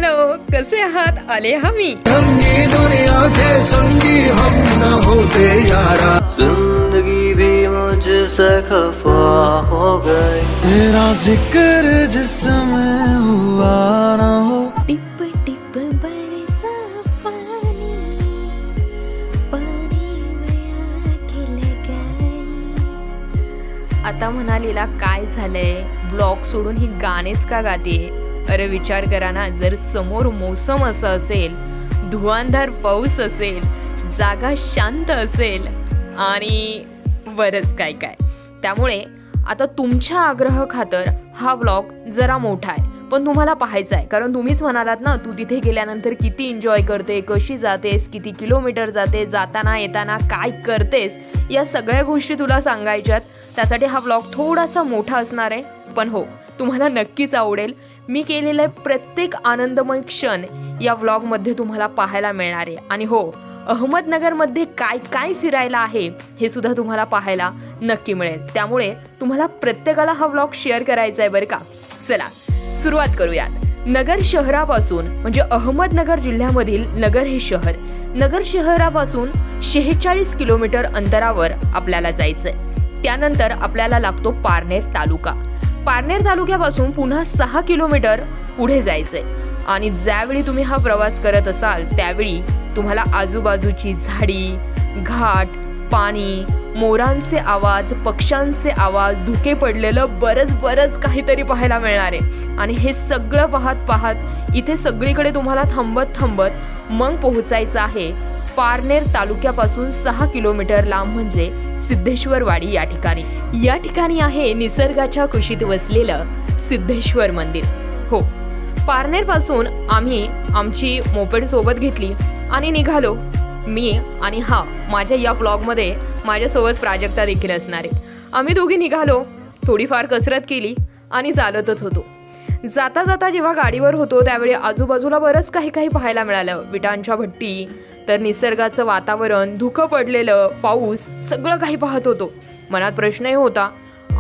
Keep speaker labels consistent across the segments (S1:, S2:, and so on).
S1: Hello, कसे आहात? आले मी
S2: रंगी दुनिया के संगी हम न होते यारा,
S3: जिंदगी भी मुझसे खफा हो गई,
S2: तेरा जिक्र जिसमें हुआ न हो।
S4: टिप टिप बरसा पानी, पानी में आके लगाई. आता म्हणालीला काय झालंय, ब्लॉग सोडून ही गाणेच का गाते? अरे विचार करा ना, जर समोर मोसम असं असेल, धुवांधार पाऊस असेल, जागा शांत असेल आणि बरंच काय काय. त्यामुळे आता तुमच्या आग्रह खातर हा व्लॉग जरा मोठा आहे, पण तुम्हाला पाहायचा आहे. कारण तुम्हीच म्हणालात ना, तू तिथे गेल्यानंतर किती एन्जॉय करते, कशी जातेस, किती किलोमीटर जाते, जाताना येताना काय करतेस, या सगळ्या गोष्टी तुला सांगायच्यात. त्यासाठी हा व्लॉग थोडासा मोठा असणार आहे, पण हो तुम्हाला नक्कीच आवडेल. मी केलेले प्रत्येक आनंदमय क्षण या व्लॉगमध्ये तुम्हाला पाहायला मिळणार आहे. आणि हो, अहमदनगरमध्ये काय काय फिरायला आहे हे सुद्धा तुम्हाला पाहायला नक्की मिळेल. त्यामुळे तुम्हाला प्रत्येकाला हा व्लॉग शेअर करायचा आहे बरं का. चला सुरुवात करूयात. नगर शहरापासून, म्हणजे अहमदनगर जिल्ह्यामधील नगर हे शहर, नगर शहरापासून 46 किलोमीटर अंतरावर आपल्याला जायचंय. त्यानंतर आपल्याला लागतो पारनेर तालुका. पारनेर तालुक्यापासून पुन्हा 6 किलोमीटर पुढे जायचंय. आणि ज्यावेळी तुम्ही हा प्रवास करत असाल त्यावेळी तुम्हाला आजूबाजूची झाडी, घाट, पाणी, मोरांचे आवाज, पक्ष्यांचे आवाज, धुके पडलेलं बरंच काहीतरी पाहायला मिळणार आहे. आणि हे सगळं पाहत इथे सगळीकडे तुम्हाला थांबत मग पोहोचायचं आहे पारनेर तालुक्यापासून 6 किलोमीटर लांब, म्हणजे सिद्धेश्वरवाडी या ठिकाणी. या ठिकाणी आहे निसर्गाच्या कुशीत वसलेलं सिद्धेश्वर मंदिर. हो, पारनेर पासून आम्ही आमची मोपेड सोबत घेतली आणि निघालो. मी आणि हा माझ्या या व्लॉगमध्ये माझ्यासोबत प्राजक्ता देखील असणार आहे. आम्ही दोघी निघालो, थोडीफार कसरत केली आणि चालतच होतो. जाता जाता जेव्हा गाडीवर होतो त्यावेळी आजूबाजूला बरंच काही पाहायला मिळालं. विटांच्या भट्टी, तर निसर्गाचं वातावरण, धुकं पडलेलं, पाऊस, सगळं काही पाहत होतो. मनात प्रश्नही होता,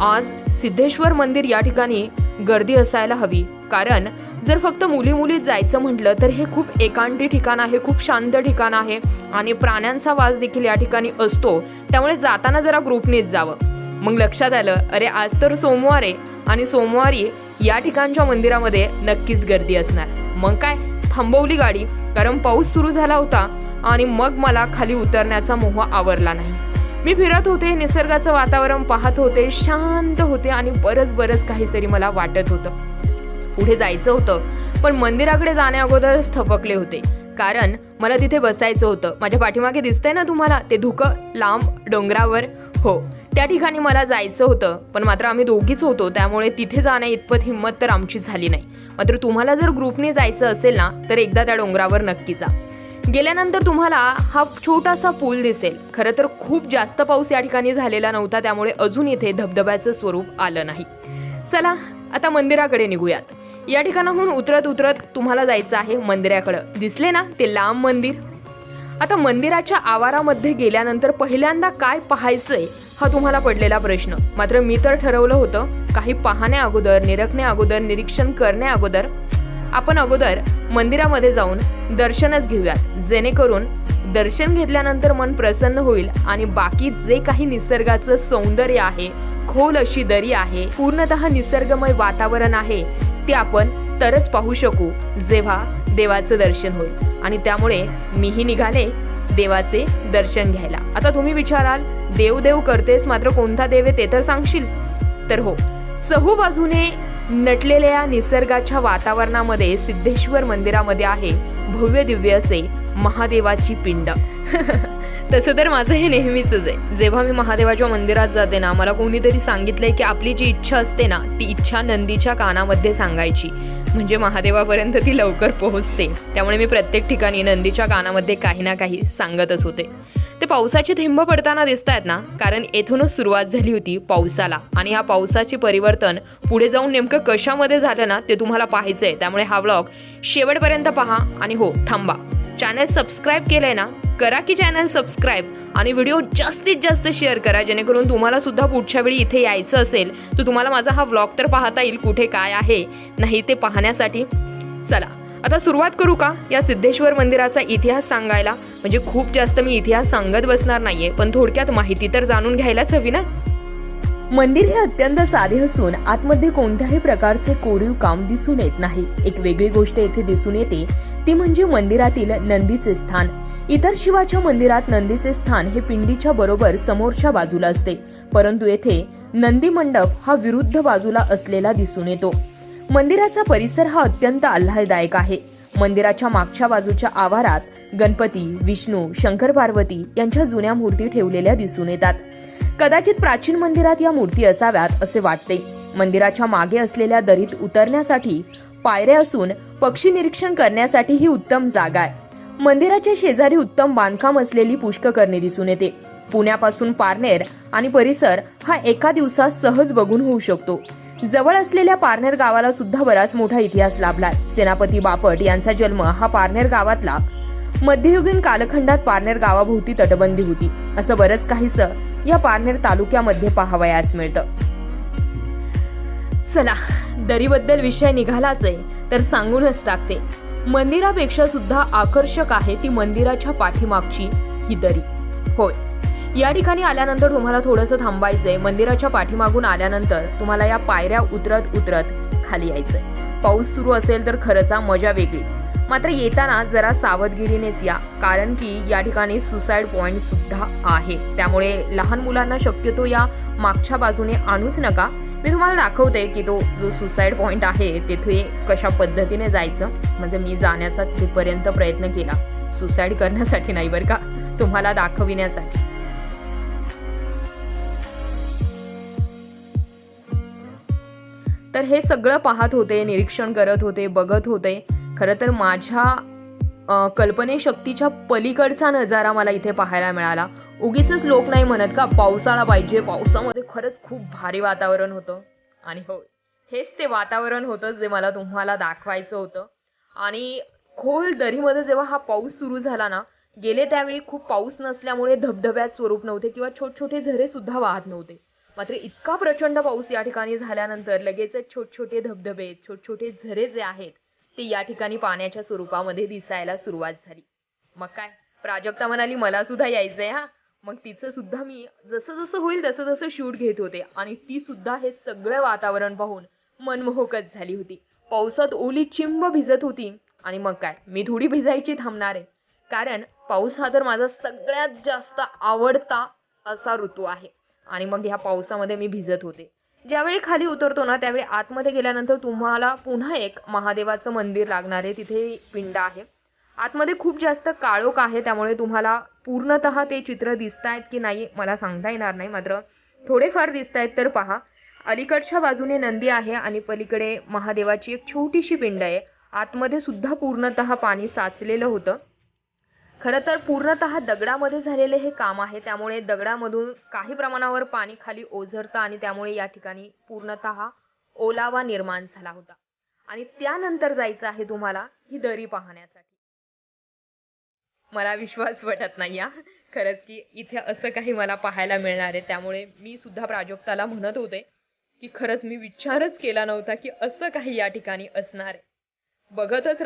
S4: आज सिद्धेश्वर मंदिर या ठिकाणी गर्दी असायला हवी. कारण जर फक्त मुली जायचं म्हटलं तर हे खूप एकांती ठिकाण आहे, खूप शांत ठिकाण आहे आणि प्राण्यांचा वास देखील या ठिकाणी असतो. त्यामुळे जाताना जरा ग्रुपनेच जावं. मग लक्षात आलं, अरे आज तर सोमवार आहे आणि सोमवारी या ठिकाणच्या मंदिरामध्ये नक्कीच गर्दी असणार. मग काय, थांबवली गाडी, कारण पाऊस सुरू झाला होता आणि मग मला खाली उतरण्याचा मोह आवरला नाही. मी फिरत होते, निसर्गाचं वातावरण पाहत होते, शांत होते आणि बरंच काहीतरी मला वाटत होतं. पुढे जायचं होतं, पण मंदिराकडे जाण्या अगोदरच थपकले होते, कारण मला तिथे बसायचं होतं. माझ्या पाठीमागे दिसतंय ना तुम्हाला ते धुकं लांब डोंगरावर, हो त्या ठिकाणी मला जायचं होतं. पण मात्र आम्ही दोघीच होतो, त्यामुळे तिथे जाण्या इतपत हिंमत तर आमची झाली नाही. मात्र तुम्हाला जर ग्रुपने जायचं असेल ना तर एकदा त्या डोंगरावर नक्की जा. गेल्यानंतर तुम्हाला हा छोटासा पूल दिसेल. खरं तर खूप जास्त पाऊस या ठिकाणी झालेला नव्हता, त्यामुळे अजून इथे धबधब्याचं स्वरूप आलं नाही. चला आता मंदिराकडे निघूयात. या ठिकाणाहून उतरत तुम्हाला जायचं आहे मंदिराकडं. दिसले ना ते लांब मंदिर. आता मंदिराच्या आवारामध्ये गेल्यानंतर पहिल्यांदा काय पाहायचंय हा तुम्हाला पडलेला प्रश्न. मात्र मी तर ठरवलं होतं, काही पाहण्या अगोदर, निरखण्या अगोदर, निरीक्षण करण्या अगोदर आपण अगोदर मंदिरामध्ये जाऊन दर्शनच घेऊयात, जेणेकरून दर्शन घेतल्यानंतर मन प्रसन्न होईल आणि बाकी जे काही निसर्गाचं सौंदर्य आहे, खोल अशी दरी आहे, पूर्णतः निसर्गमय वातावरण आहे, ते आपण तरच पाहू शकू जेव्हा देवाचं दर्शन होईल. आणि त्यामुळे मीही निघाले देवाचे दर्शन घ्यायला. आता तुम्ही विचाराल, देव करतेस, मात्र कोणता देव आहे ते तर सांगशील? तर हो, चहूबाजूने नटलेल्या निसर्गाच्या वातावरणामध्ये सिद्धेश्वर मंदिरामध्ये आहे भव्य दिव्य असे महादेवाची पिंड. तसं तर माझं हे नेहमीच आहे. जेव्हा मी महादेवाच्या मंदिरात जाते ना, मला कोणीतरी सांगितलंय की आपली जी इच्छा असते ना, ती इच्छा नंदीच्या कानामध्ये सांगायची, म्हणजे महादेवापर्यंत ती लवकर पोहोचते. त्यामुळे मी प्रत्येक ठिकाणी नंदीच्या कानामध्ये काही ना काही सांगतच होते. ते पावसाची थेंब पडताना दिसत आहेत ना, कारण येथूनच सुरुवात झाली होती पावसाला. आणि ह्या पावसाचे परिवर्तन पुढे जाऊन नेमकं कशामध्ये झालं ना ते तुम्हाला पाहायचंय. त्यामुळे हा व्लॉग शेवटपर्यंत पहा. आणि हो, थांबा, चॅनल सबस्क्राईब केलंय ना, करा की चॅनल सबस्क्राईब आणि व्हिडिओ जास्तीत जास्त शेअर करा, जेणेकरून तुम्हाला सुद्धा पुढच्या वेळी इथे यायचं असेल तर तुम्हाला माझा हा व्लॉग तर पाहता येईल, कुठे काय आहे नाही ते पाहण्यासाठी. चला
S1: आता सुरुवात करू का या सिद्धेश्वर मंदिराचा इतिहास सांगायला. म्हणजे खूप जास्त मी इतिहास सांगत बसणार नाहीये, पण थोडक्यात माहिती तर जाणून घ्यायलाच हवी ना. मंदिर हे अत्यंत साधे असून आतमध्ये कोणत्याही प्रकारचे कोरीव काम दिसून येत नाही. एक वेगळी गोष्ट येथे दिसून येते ती म्हणजे मंदिरातील नंदीचे स्थान. इतर शिवाच्या मंदिरात नंदीचे स्थान हे पिंडीच्या बरोबर समोरच्या बाजूला असते, परंतु येथे नंदी मंडप हा विरुद्ध बाजूला असलेला दिसून येतो. मंदिराचा परिसर हा अत्यंत आल्हाददायक आहे. मंदिराच्या मागच्या बाजूच्या आवारात गणपती, विष्णू, शंकर पार्वती यांच्या जुन्या मूर्ती ठेवलेल्या दिसून येतात. कदाचित प्राचीन मंदिरात या मूर्ती असाव्यात असे वाटते. मंदिराच्या मागे असलेल्या दरीत उतरण्यासाठी पायऱ्या असून पक्षी निरीक्षण करण्यासाठी ही उत्तम जागा आहे. मंदिराच्या शेजारी उत्तम बांधकाम असलेली पुष्करणी दिसून येते. पुण्यापासून पारनेर आणि परिसर हा एका दिवसात सहज बघून होऊ शकतो. जवळ असलेल्या पारनेर गावाला सुद्धा बराच मोठा इतिहास लाभलाय. सेनापती बापट यांचा जन्म हा पारनेर गावातला. मध्ययुगीन कालखंडात पारनेर गावाभोवती तटबंदी होती. असं बरंच काहीसं या पारनेर तालुक्यामध्ये पाहावयास मिळतं. चला, दरीबद्दल विषय निघालाच आहे तर सांगूनच टाकते. मंदिरापेक्षा सुद्धा आकर्षक आहे ती मंदिराच्या पाठीमागची ही दरी. होय, या ठिकाणी आल्यानंतर तुम्हाला थोडंसं थांबायचंय. मंदिराच्या पाठीमागून आल्यानंतर तुम्हाला या पायऱ्या उतरत उतरत खाली यायचंय. पाऊस सुरू असेल तर खरंच मजा वेगळीच. मात्र येताना जरा सावधगिरीनेच या, कारण की या ठिकाणी सुसाईड पॉइंट सुद्धा आहे. त्यामुळे लहान मुलांना शक्यतो या मागच्या बाजूने आणूच नका. मी तुम्हाला दाखवते की तो जो सुसाईड पॉइंट आहे तिथे कशा पद्धतीने जायचं. म्हणजे मी जाण्याचा तिथपर्यंत प्रयत्न केला, सुसाईड करण्यासाठी नाही बरं का, तुम्हाला दाखविण्यासाठी. तर हे सगळं पाहत होते, निरीक्षण करत होते, बघत होते. खरं तर माझ्या कल्पनेशक्तीच्या पलीकडचा नजारा मला इथे पाहायला मिळाला. उगीच लोक नाही म्हणत का पावसाळा पाहिजे, पावसामध्ये खरंच खूप भारी वातावरण होतं. आणि हो, हेच ते वातावरण होतं जे मला तुम्हाला दाखवायचं होतं. आणि खोल दरीमध्ये जेव्हा हा पाऊस सुरू झाला ना, गेले त्यावेळी खूप पाऊस नसल्यामुळे धबधब्यात स्वरूप नव्हते किंवा छोटे झरे सुद्धा वाहत नव्हते. मात्र इतका प्रचंड पाऊस या ठिकाणी झाल्यानंतर लगेचच छोटे धबधबे, छोटे झरे जे आहेत ते या ठिकाणी पाण्याच्या स्वरूपामध्ये दिसायला सुरुवात झाली. मग काय, प्राजक्ता म्हणाली मला सुद्धा यायचंय हा. मग तिचं सुद्धा मी जसं होईल तसं शूट घेत होते. आणि ती सुद्धा हे सगळं वातावरण पाहून मनमोहकच झाली होती. पावसात ओली चिंब भिजत होती. आणि मग काय, मी थोडी भिजायची थांबणार आहे, कारण पाऊस हा तर माझा सगळ्यात जास्त आवडता असा ऋतू आहे. आणि मग ह्या पावसामध्ये मी भिजत होते. ज्यावेळी खाली उतरतो ना, त्यावेळी आतमध्ये गेल्यानंतर तुम्हाला पुन्हा एक महादेवाचं मंदिर लागणार आहे. तिथे पिंड आहे. आतमध्ये खूप जास्त काळोख आहे, त्यामुळे तुम्हाला पूर्णतः ते चित्र दिसतायत की नाही मला सांगता येणार नाही. मात्र थोडेफार दिसतायत तर पहा. अलीकडच्या बाजूने नंदी आहे आणि पलीकडे महादेवाची एक छोटीशी पिंड आहे. आतमध्ये सुद्धा पूर्णतः पाणी साचलेलं होतं. खरं तर पूर्णतः दगडामध्ये झालेले हे काम आहे, त्यामुळे दगडामधून काही प्रमाणावर पाणी खाली ओझरतं आणि त्यामुळे या ठिकाणी पूर्णतः ओलावा निर्माण झाला होता. आणि त्यानंतर जायचं आहे तुम्हाला ही दरी पाहण्यासाठी. मला विश्वास वाटत नाही खरंच की इथे असं काही मला पाहायला मिळणार आहे. त्यामुळे मी सुद्धा प्राजक्ताला म्हणत होते की खरंच मी विचारच केला नव्हता की असं काही या ठिकाणी असणार आहे. बघतच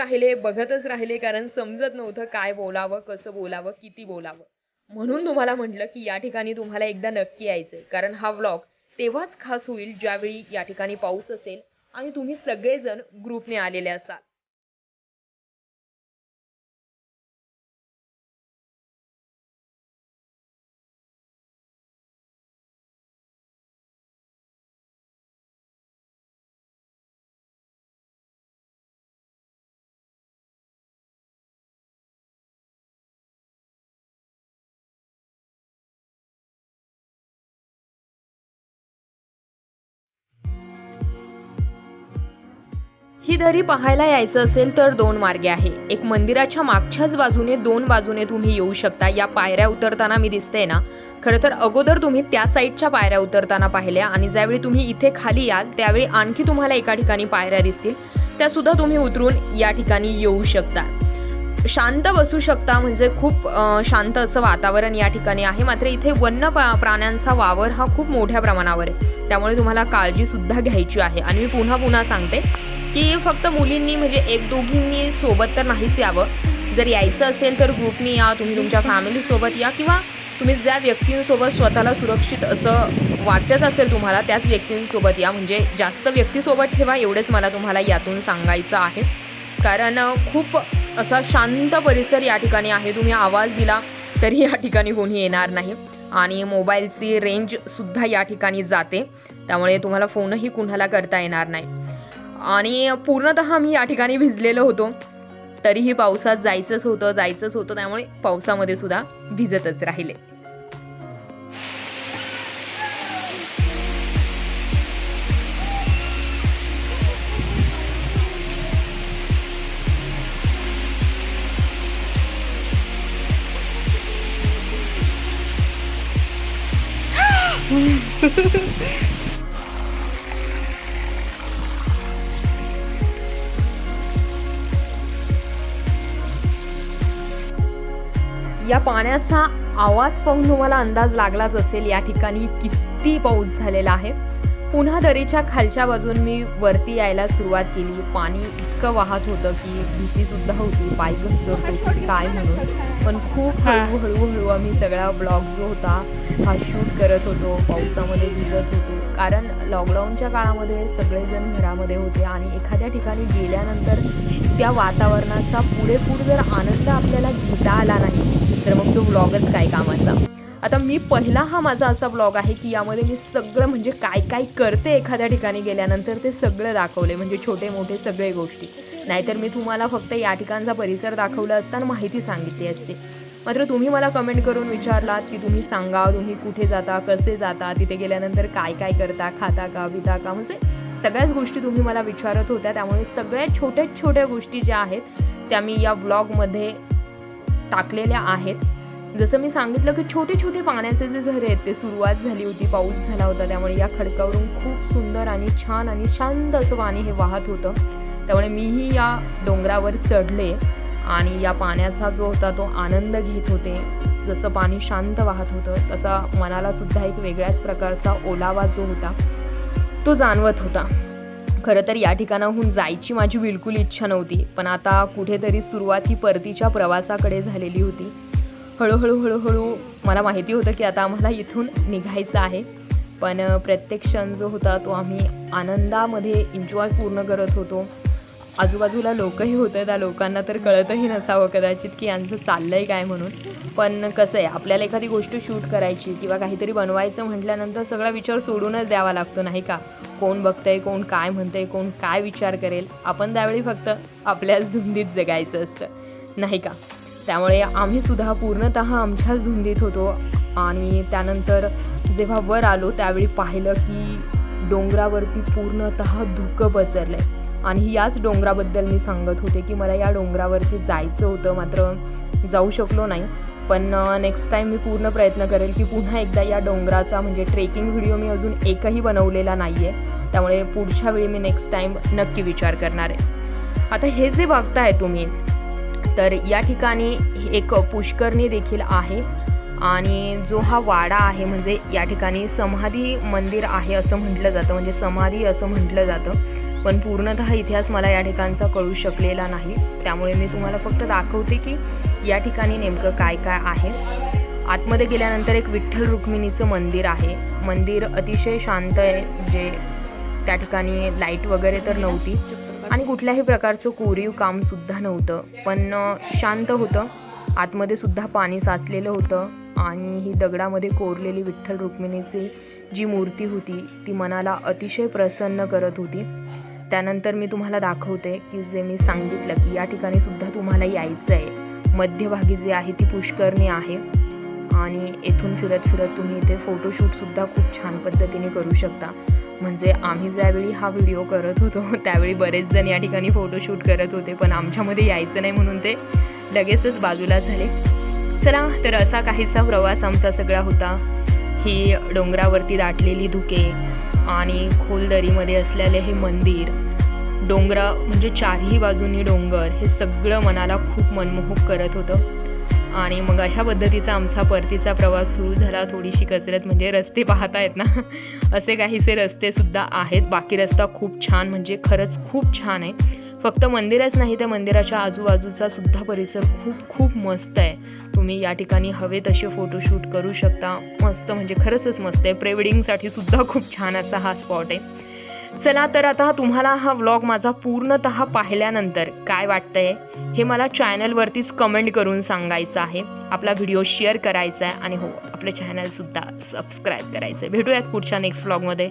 S1: राहिले कारण समजत नव्हतं काय बोलावं, कसं बोलावं, किती बोलावं. म्हणून तुम्हाला म्हटलं की या ठिकाणी तुम्हाला एकदा नक्की यायचंय, कारण हा व्लॉग तेव्हाच खास होईल ज्यावेळी या ठिकाणी पाऊस असेल आणि तुम्ही सगळेजण ग्रुपने आलेले असाल. ही दरी पाहायला यायचं असेल तर दोन मार्गे आहे. एक मंदिराच्या मागच्याच बाजूने, दोन बाजूने तुम्ही येऊ शकता. या पायऱ्या उतरताना मी दिसते ना, खरं तर अगोदर तुम्ही त्या साईडच्या पायऱ्या उतरताना पाहिल्या आणि ज्यावेळी तुम्ही इथे खाली याल त्यावेळी आणखी तुम्हाला एका ठिकाणी पायऱ्या दिसतील, त्या सुद्धा तुम्ही उतरून या ठिकाणी येऊ शकता. शांत बसू शकता, म्हणजे खूप शांत असं वातावरण या ठिकाणी आहे. मात्र इथे वन्य प्राण्यांचा वावर हा खूप मोठ्या प्रमाणावर आहे, त्यामुळे तुम्हाला काळजी सुद्धा घ्यायची आहे. आणि मी पुन्हा सांगते की फक्त मुलींनी म्हणजे एक दोघींनी सोबत तर नाहीच यावं. जर यायचं असेल तर ग्रुपनी या, तुम्ही तुमच्या फॅमिलीसोबत या, किंवा तुम्ही ज्या व्यक्तींसोबत स्वतःला सुरक्षित असं वाटत असेल तुम्हाला त्याच व्यक्तींसोबत या. म्हणजे जास्त व्यक्तीसोबत ठेवा, एवढेच मला तुम्हाला यातून सांगायचं आहे. कारण खूप असा शांत परिसर या ठिकाणी आहे. तुम्ही आवाज दिला तरी या ठिकाणी कोणी येणार नाही आणि मोबाईलची रेंजसुद्धा या ठिकाणी जाते, त्यामुळे तुम्हाला फोनही कुणाला करता येणार नाही. आणि पूर्णतः मी या ठिकाणी भिजलेलो होतो, तरीही पावसात जायचंच होतं, त्यामुळे पावसामध्ये सुद्धा भिजतच राहिले. या पाण्याचा आवाज पाहून तुम्हाला अंदाज लागलाच असेल या ठिकाणी किती पाऊस झालेला आहे. पुन्हा दरीच्या खालच्या बाजून मी वरती यायला सुरुवात केली. पाणी इतकं वाहत होतं की भीतीसुद्धा होती, पाय घसरत होती काय म्हणून. पण खूप हळूहळू आम्ही सगळा ब्लॉग जो होता हा शूट करत होतो, पावसामध्ये भिजत होतो. कारण लॉकडाऊनच्या काळामध्ये सगळेजण घरामध्ये होते आणि एखाद्या ठिकाणी गेल्यानंतर त्या वातावरणाचा पुरेपूर जर आनंद आपल्याला घेता आला नाही तर मग तो ब्लॉगच काय कामाचा. आता मी पहिला हा माझा असा ब्लॉग आहे की यामध्ये मी सगळं म्हणजे काय काय करते एखाद्या ठिकाणी गेल्यानंतर ते सगळं दाखवले, म्हणजे छोटे मोठे सगळे गोष्टी. नाहीतर मी तुम्हाला फक्त या ठिकाणचा परिसर दाखवला असताना माहिती सांगितली असते. मात्र तुम्ही मला कमेंट करून विचारलात की तुम्ही सांगा तुम्ही कुठे जाता, कसे जाता, तिथे गेल्यानंतर काय काय करता, खाता का, पिता का, म्हणजे सगळ्याच गोष्टी तुम्ही मला विचारत होत्या. त्यामुळे सगळ्यात छोट्या छोट्या गोष्टी ज्या आहेत त्या मी या ब्लॉगमध्ये टाकलेल्या आहेत. जसं मी सांगितलं की छोटे छोटे पाण्याचे जे झरे आहेत ते सुरुवात झाली होती, पाऊस झाला होता, त्यामुळे या खडकावरून खूप सुंदर आणि छान आणि शांत असं पाणी हे वाहत होतं. त्यामुळे मीही या डोंगरावर चढले आणि या पाण्याचा जो होता तो आनंद घेत होते. जसं पाणी शांत वाहत होतं तसा मनाला सुद्धा एक वेगळ्याच प्रकारचा ओलावा जो होता तो जाणवत होता. खरं तर या ठिकाणाहून जायची माझी बिलकुल इच्छा नव्हती, पण आता कुठेतरी सुरुवात ही परतीच्या प्रवासाकडे झालेली होती. हळूहळू मला माहिती होतं की आता आम्हाला इथून निघायचं आहे, पण प्रत्येक क्षण जो होता तो आम्ही आनंदामध्ये एन्जॉय पूर्ण करत होतो. आजूबाजूला लोकही होते, त्या लोकांना तर कळतही नसावं कदाचित की यांचं चाललंय काय म्हणून. पण कसं आहे, आपल्याला एखादी गोष्ट शूट करायची किंवा काहीतरी बनवायचं म्हटल्यानंतर सगळा विचार सोडूनच द्यावा लागतो नाही का. कोण बघतंय, कोण काय म्हणतंय, कोण काय विचार करेल, आपण त्यावेळी फक्त आपल्याच धुंदीत जगायचं असतं नाही का. त्यामुळे आम्ही सुद्धा पूर्णतः आमच्याच धुंदीत होतो. आणि त्यानंतर जेव्हा वर आलो त्यावेळी पाहिलं की डोंगरावरती पूर्णतः धुकं पसरलंय. आणि याच डोंगराबद्दल मी सांगत होते की मला या डोंगरावरती जायचं होतं, मात्र जाऊ शकलो नाही. पण नेक्स्ट टाईम मी पूर्ण प्रयत्न करेल की पुन्हा एकदा या डोंगराचा म्हणजे ट्रेकिंग व्हिडिओ मी अजून एकही बनवलेला नाही आहे, त्यामुळे पुढच्या वेळी मी नेक्स्ट टाईम नक्की विचार करणार आहे. आता हे जे बघताय तुम्ही तर या ठिकाणी एक पुष्करणी देखील आहे आणि जो हा वाडा आहे म्हणजे या ठिकाणी समाधी मंदिर आहे असं म्हटलं जातं, म्हणजे समाधी असं म्हटलं जातं. पण पूर्णतः इतिहास मला या ठिकाणचा कळू शकलेला नाही, त्यामुळे मी तुम्हाला फक्त दाखवते की या ठिकाणी नेमकं काय काय आहे. आतमध्ये गेल्यानंतर एक विठ्ठल रुक्मिणीचं मंदिर आहे. मंदिर अतिशय शांत आहे, म्हणजे त्या ठिकाणी लाईट वगैरे तर नव्हती आणि कुठल्याही प्रकारचं कोरीव कामसुद्धा नव्हतं, पण शांत होतं. आतमध्ये सुद्धा पाणी साचलेलं होतं आणि ही दगडामध्ये कोरलेली विठ्ठल रुक्मिणीची जी मूर्ती होती ती मनाला अतिशय प्रसन्न करत होती. त्यानंतर मी तुम्हाला दाखवते की जे मी सांगितलं की या ठिकाणी सुद्धा तुम्हाला यायचं आहे. मध्यभागी जे आहे ती पुष्करणी आहे आणि येथून फिरत फिरत तुम्ही इथे फोटोशूटसुद्धा खूप छान पद्धतीने करू शकता. म्हणजे आम्ही ज्यावेळी हा व्हिडिओ करत होतो त्यावेळी बरेच जण या ठिकाणी फोटोशूट करत होते, पण आमच्यामध्ये यायचं नाही म्हणून ते लगेचच बाजूला झाले. चला तर असा काहीसा प्रवास आमचा सगळा होता. ही डोंगरावरती दाटलेली धुके आणि खोल दरीमध्ये असलेले हे मंदिर, डोंगरा म्हणजे चारही बाजूंनी डोंगर, हे सगळं मनाला खूप मनमोहक करत होतं.
S4: आणि मग अशा पद्धतीचा आमचा परतीचा प्रवास सुरू झाला. थोडीशी कसरत म्हणजे रस्ते पाहतायत ना असे काहीसे रस्तेसुद्धा आहेत. बाकी रस्ता खूप छान म्हणजे खरंच खूप छान आहे. फक्त मंदिरच नाही तर मंदिराच्या आजूबाजूचा सुद्धा परिसर खूप खूप मस्त आहे. तुम्ही या ठिकाणी हवे तसे फोटोशूट करू शकता. मस्त म्हणजे खरंच मस्त आहे. प्री वेडिंगसाठी सुद्धा खूप छान असा हा स्पॉट आहे. चला तर आता तुम्हाला हा व्लॉग माझा पूर्णतः पाहिल्यानंतर काय वाटतंय हे मला चॅनलवरतीच कमेंट करून सांगायचं आहे. आपला व्हिडिओ शेअर करायचा आहे आणि हो आपलं चॅनलसुद्धा सबस्क्राईब करायचं आहे. भेटूयात पुढच्या नेक्स्ट व्लॉगमध्ये.